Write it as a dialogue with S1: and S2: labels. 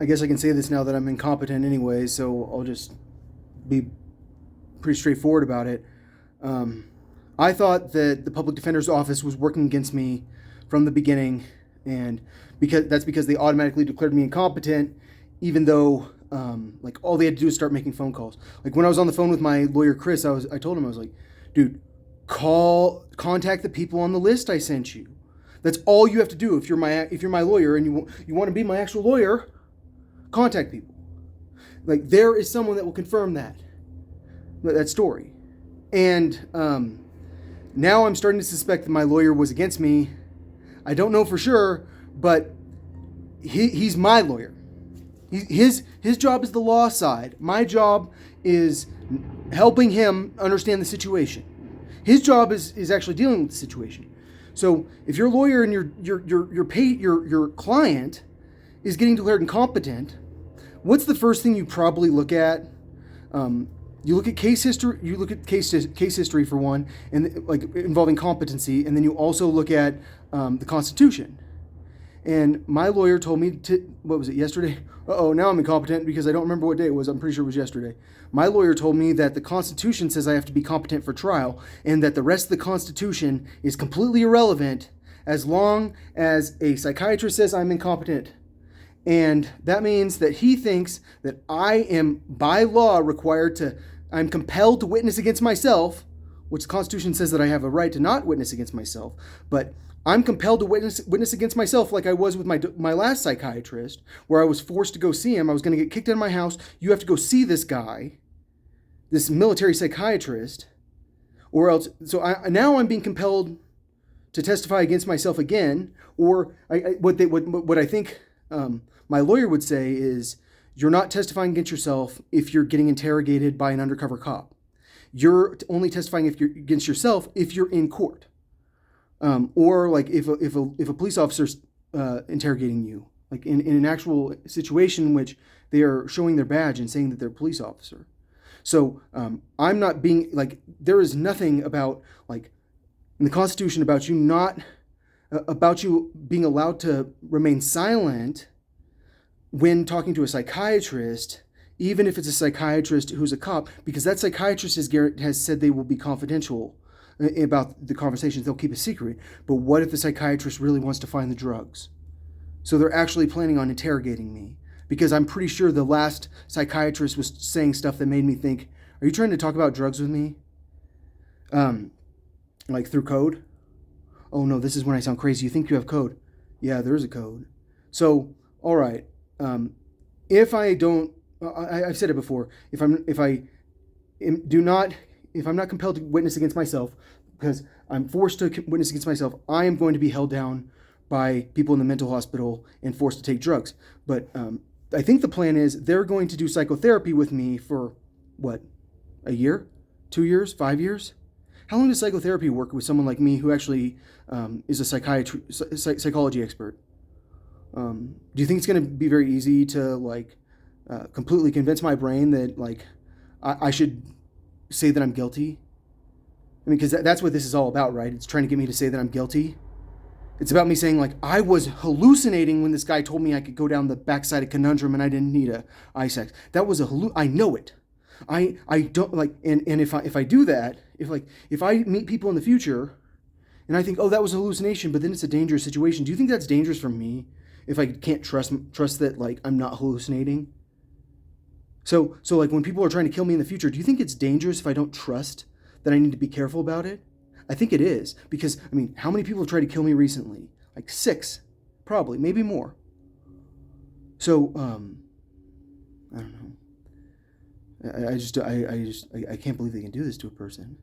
S1: I guess I can say this now that I'm incompetent anyway, so I'll just be pretty straightforward about it. Um, I thought that the public defender's office was working against me from the beginning, and because they automatically declared me incompetent, even though like all they had to do is start making phone calls. Like when I was on the phone with my lawyer Chris, I told him, I was like, dude, contact the people on the list I sent you. That's all you have to do if you're my lawyer and you want to be my actual lawyer. Contact people. Like there is someone that will confirm that story. And now I'm starting to suspect that my lawyer was against me. I don't know for sure, but he's my lawyer. His job is the law side. My job is helping him understand the situation. His job is actually dealing with the situation. So if your lawyer and your client is getting declared incompetent, what's the first thing you probably look at? You look at case history. You look at case history for one, and like involving competency, and then you also look at the Constitution. And my lawyer told me what was it, yesterday? Now I'm incompetent because I don't remember what day it was. I'm pretty sure it was yesterday. My lawyer told me that the Constitution says I have to be competent for trial, and that the rest of the Constitution is completely irrelevant as long as a psychiatrist says I'm incompetent. And that means that he thinks that I am by law I'm compelled to witness against myself, which the Constitution says that I have a right to not witness against myself, but I'm compelled to witness against myself, like I was with my last psychiatrist, where I was forced to go see him. I was going to get kicked out of my house. You have to go see this guy, this military psychiatrist, or else. So now I'm being compelled to testify against myself again. Or what I think my lawyer would say is, you're not testifying against yourself if you're getting interrogated by an undercover cop. You're only testifying against yourself if you're in court. Or like if a police officer's interrogating you, like in an actual situation in which they are showing their badge and saying that they're a police officer. So I'm not being like, there is nothing about like in the Constitution about you being allowed to remain silent when talking to a psychiatrist, even if it's a psychiatrist who's a cop, because that psychiatrist has said they will be confidential about the conversations. They'll keep a secret. But what if the psychiatrist really wants to find the drugs? So they're actually planning on interrogating me, because I'm pretty sure the last psychiatrist was saying stuff that made me think, are you trying to talk about drugs with me? Like through code? Oh no, this is when I sound crazy. You think you have code? Yeah, there is a code. So, all right. If I don't, I've said it before. If I'm not compelled to witness against myself, because I'm forced to witness against myself, I am going to be held down by people in the mental hospital and forced to take drugs. But I think the plan is they're going to do psychotherapy with me for, what, a year? 2 years? 5 years? How long does psychotherapy work with someone like me who actually is a psychology expert? Do you think it's going to be very easy to like completely convince my brain that like I should say that I'm guilty? I mean, because that's what this is all about, right? It's trying to get me to say that I'm guilty. It's about me saying like I was hallucinating when this guy told me I could go down the backside of Conundrum and I didn't need a iSex. That was I know it. I don't like, and if I do that, if I meet people in the future and I think, oh, that was a hallucination, but then it's a dangerous situation, do you think that's dangerous for me if I can't trust that like I'm not hallucinating? So like when people are trying to kill me in the future, do you think it's dangerous if I don't trust that I need to be careful about it? I think it is, because I mean, how many people have tried to kill me recently? Like 6, probably, maybe more. So I don't know. I can't believe they can do this to a person.